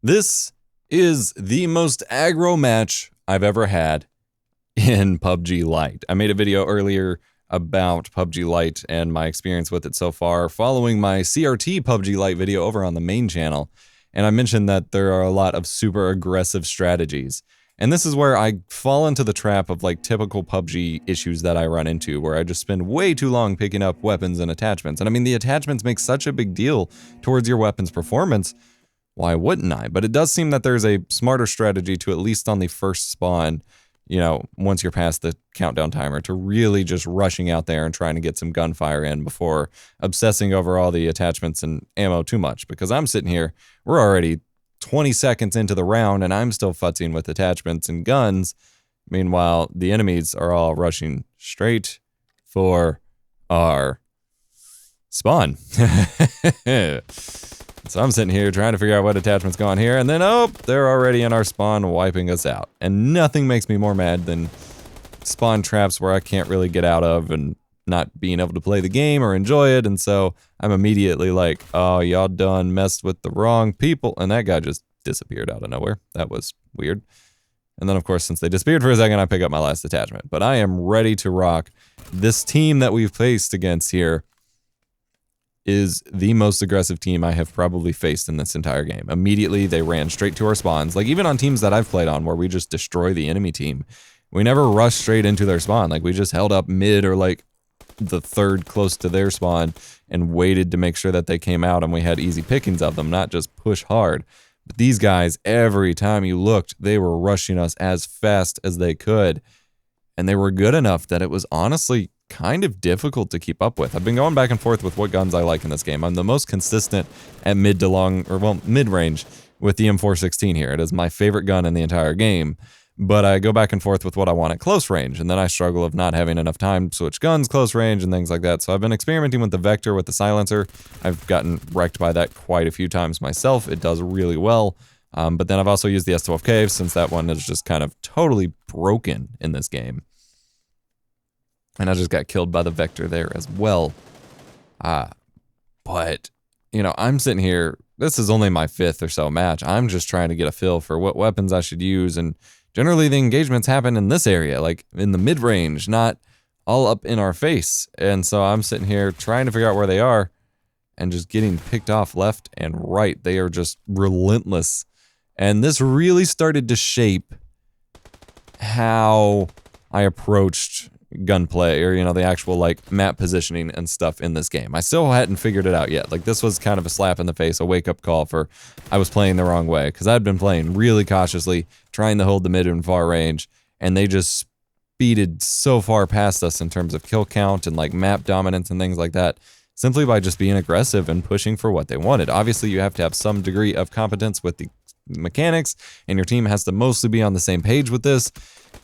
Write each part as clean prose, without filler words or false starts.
This is the most aggro match I've ever had in PUBG Lite. I made a video earlier about PUBG Lite and my experience with it so far following my CRT PUBG Lite video over on the main channel. And I mentioned that there are a lot of super aggressive strategies. And this is where I fall into the trap of like typical PUBG issues that I run into, where I just spend way too long picking up weapons and attachments. And I mean, the attachments make such a big deal towards your weapon's performance. Why wouldn't I? But it does seem that there's a smarter strategy to, at least on the first spawn, you know, once you're past the countdown timer, to really just rushing out there and trying to get some gunfire in before obsessing over all the attachments and ammo too much. Because I'm sitting here, we're already 20 seconds into the round and I'm still futzing with attachments and guns. Meanwhile, the enemies are all rushing straight for our spawn. So I'm sitting here trying to figure out what attachment's going here, and then, oh, they're already in our spawn wiping us out. And nothing makes me more mad than spawn traps where I can't really get out of and not being able to play the game or enjoy it. And so I'm immediately like, oh, y'all done messed with the wrong people. And that guy just disappeared out of nowhere. That was weird. And then, of course, since they disappeared for a second, I pick up my last attachment. But I am ready to rock. This team that we've faced against here is the most aggressive team I have probably faced in this entire game. Immediately, they ran straight to our spawns. Like, even on teams that I've played on where we just destroy the enemy team, we never rushed straight into their spawn. Like, we just held up mid or, like, the third close to their spawn and waited to make sure that they came out and we had easy pickings of them, not just push hard. But these guys, every time you looked, they were rushing us as fast as they could. And they were good enough that it was honestly kind of difficult to keep up with. I've been going back and forth with what guns I like in this game. I'm the most consistent at mid to long, or well, mid-range with the M416 here. It is my favorite gun in the entire game, but I go back and forth with what I want at close range, and then I struggle of not having enough time to switch guns close range and things like that. So I've been experimenting with the Vector with the silencer. I've gotten wrecked by that quite a few times myself. It does really well. But then I've also used the S12K since that one is just kind of totally broken in this game. And I just got killed by the Vector there as well. But, you know, I'm sitting here, this is only my 5th or so match. I'm just trying to get a feel for what weapons I should use. And generally the engagements happen in this area, like in the mid-range, not all up in our face. And so I'm sitting here trying to figure out where they are and just getting picked off left and right. They are just relentless. And this really started to shape how I approached gunplay, or, you know, the actual like map positioning and stuff in this game. I still hadn't figured it out yet. Like, this was kind of a slap in the face, a wake-up call for I was playing the wrong way, because I'd been playing really cautiously, trying to hold the mid and far range, and they just speeded so far past us in terms of kill count and like map dominance and things like that, simply by just being aggressive and pushing for what they wanted. Obviously, you have to have some degree of competence with the mechanics, and your team has to mostly be on the same page with this.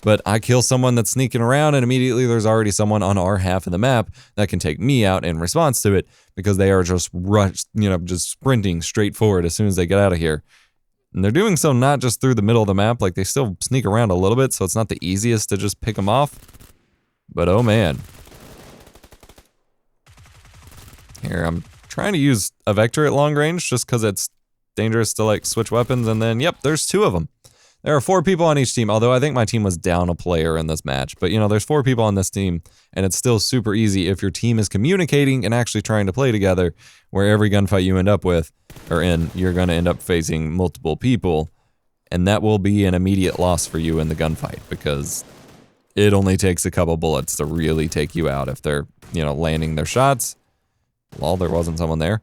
But I kill someone that's sneaking around, and immediately there's already someone on our half of the map that can take me out in response to it, because they are just just sprinting straight forward as soon as they get out of here. And they're doing so not just through the middle of the map, like they still sneak around a little bit, so it's not the easiest to just pick them off. But oh man. Here, I'm trying to use a Vector at long range just because it's dangerous to like switch weapons, and then yep, there's 2 of them. There are 4 people on each team, although I think my team was down a player in this match. But, you know, there's 4 people on this team, and it's still super easy if your team is communicating and actually trying to play together, where every gunfight you end up with, or in, you're going to end up facing multiple people, and that will be an immediate loss for you in the gunfight, because it only takes a couple bullets to really take you out if they're, you know, landing their shots. Well, there wasn't someone there.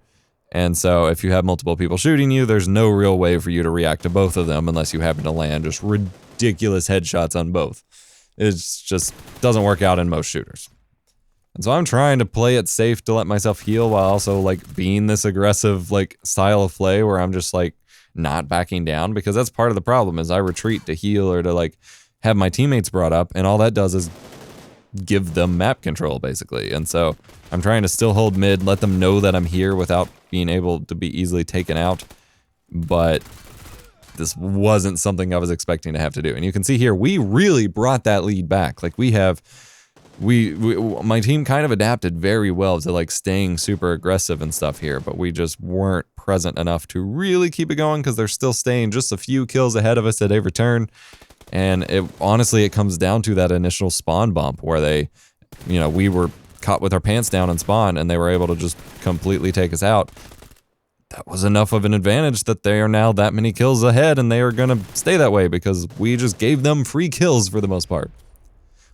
And so if you have multiple people shooting you, there's no real way for you to react to both of them unless you happen to land just ridiculous headshots on both. It just doesn't work out in most shooters. And so I'm trying to play it safe to let myself heal while also like being this aggressive like style of play where I'm just like not backing down, because that's part of the problem is I retreat to heal or to like have my teammates brought up, and all that does is give them map control basically. And so I'm trying to still hold mid, let them know that I'm here without being able to be easily taken out. But this wasn't something I was expecting to have to do. And you can see here, we really brought that lead back. Like, we have my team kind of adapted very well to like staying super aggressive and stuff here, but we just weren't present enough to really keep it going because they're still staying just a few kills ahead of us at every turn. And honestly, it comes down to that initial spawn bump where they, we were caught with our pants down in spawn and they were able to just completely take us out. That was enough of an advantage that they are now that many kills ahead, and they are going to stay that way because we just gave them free kills for the most part.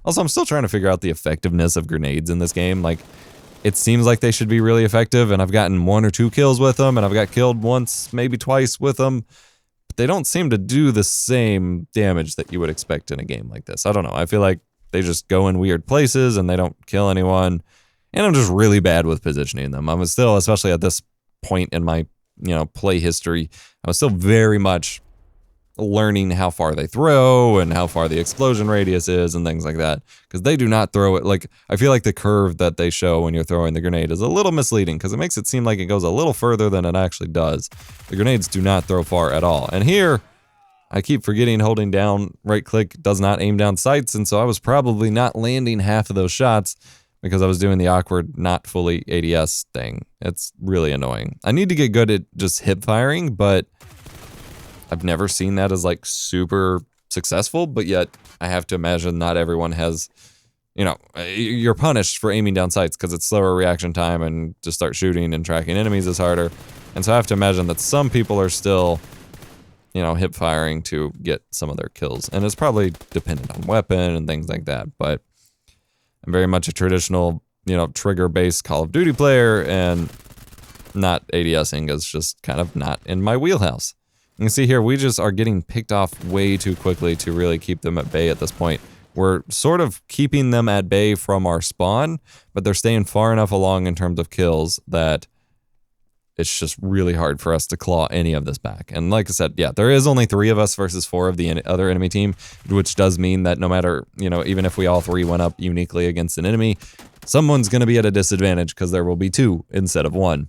Also, I'm still trying to figure out the effectiveness of grenades in this game. Like, it seems like they should be really effective, and I've gotten 1 or 2 kills with them, and I've got killed once, maybe twice with them. But they don't seem to do the same damage that you would expect in a game like this. I don't know. I feel like they just go in weird places, and they don't kill anyone. And I'm just really bad with positioning them. I'm still, especially at this point in my play history, I was still very much learning how far they throw and how far the explosion radius is and things like that, because they do not throw it. Like, I feel like the curve that they show when you're throwing the grenade is a little misleading because it makes it seem like it goes a little further than it actually does. The grenades do not throw far at all. And here I keep forgetting holding down right click does not aim down sights, and so I was probably not landing half of those shots because I was doing the awkward, not fully ADS thing. It's really annoying. I need to get good at just hip firing, but I've never seen that as like super successful, but yet I have to imagine not everyone has, you're punished for aiming down sights because it's slower reaction time, and to start shooting and tracking enemies is harder. And so I have to imagine that some people are still, hip firing to get some of their kills. And it's probably dependent on weapon and things like that, but I'm very much a traditional, trigger-based Call of Duty player, and not ADSing is just kind of not in my wheelhouse. You can see here, we just are getting picked off way too quickly to really keep them at bay at this point. We're sort of keeping them at bay from our spawn, but they're staying far enough along in terms of kills that it's just really hard for us to claw any of this back. And like I said, yeah, there is only 3 of us versus 4 of the other enemy team, which does mean that no matter, even if we all 3 went up uniquely against an enemy, someone's going to be at a disadvantage because there will be 2 instead of 1.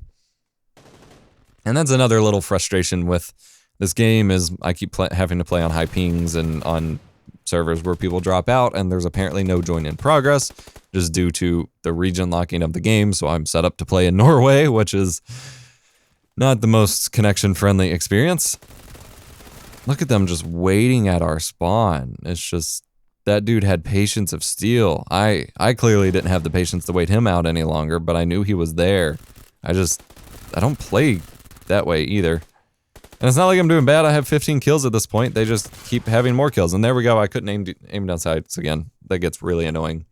And that's another little frustration with this game is I keep having to play on high pings and on servers where people drop out, and there's apparently no join in progress just due to the region locking of the game. So I'm set up to play in Norway, which is not the most connection-friendly experience. Look at them just waiting at our spawn. It's just, that dude had patience of steel. I clearly didn't have the patience to wait him out any longer, but I knew he was there. I don't play that way either. And it's not like I'm doing bad. I have 15 kills at this point. They just keep having more kills. And there we go. I couldn't aim down sights again. That gets really annoying.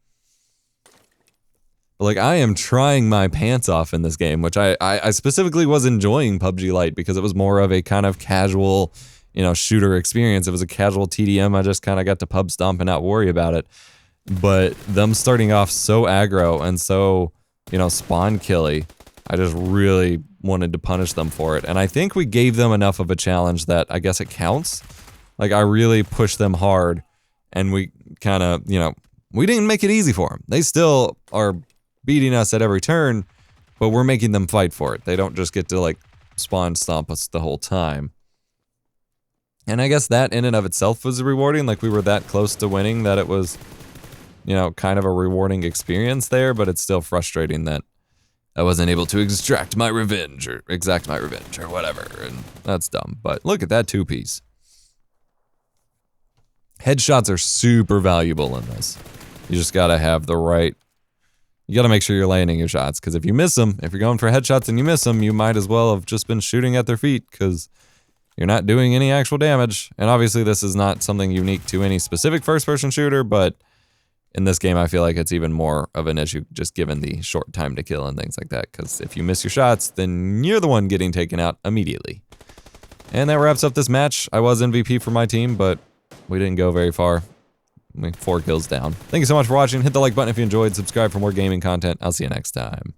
Like, I am trying my pants off in this game, which I specifically was enjoying PUBG Lite because it was more of a kind of casual, shooter experience. It was a casual TDM. I just kind of got to pub stomp and not worry about it. But them starting off so aggro and so, spawn killy, I just really wanted to punish them for it. And I think we gave them enough of a challenge that I guess it counts. Like, I really pushed them hard, and we kind of, we didn't make it easy for them. They still are beating us at every turn, but we're making them fight for it. They don't just get to like spawn stomp us the whole time. And I guess that in and of itself was rewarding. Like, we were that close to winning that it was, kind of a rewarding experience there, but it's still frustrating that I wasn't able to exact my revenge or whatever, and that's dumb. But look at that 2-piece. Headshots are super valuable in this. You just gotta have the right, you gotta make sure you're landing your shots, because if you miss them, if you're going for headshots and you miss them, you might as well have just been shooting at their feet, because you're not doing any actual damage. And obviously this is not something unique to any specific first-person shooter, but in this game I feel like it's even more of an issue just given the short time to kill and things like that, because if you miss your shots, then you're the one getting taken out immediately. And that wraps up this match. I was MVP for my team, but we didn't go very far. 4 kills down. Thank you so much for watching. Hit the like button if you enjoyed. Subscribe for more gaming content. I'll see you next time.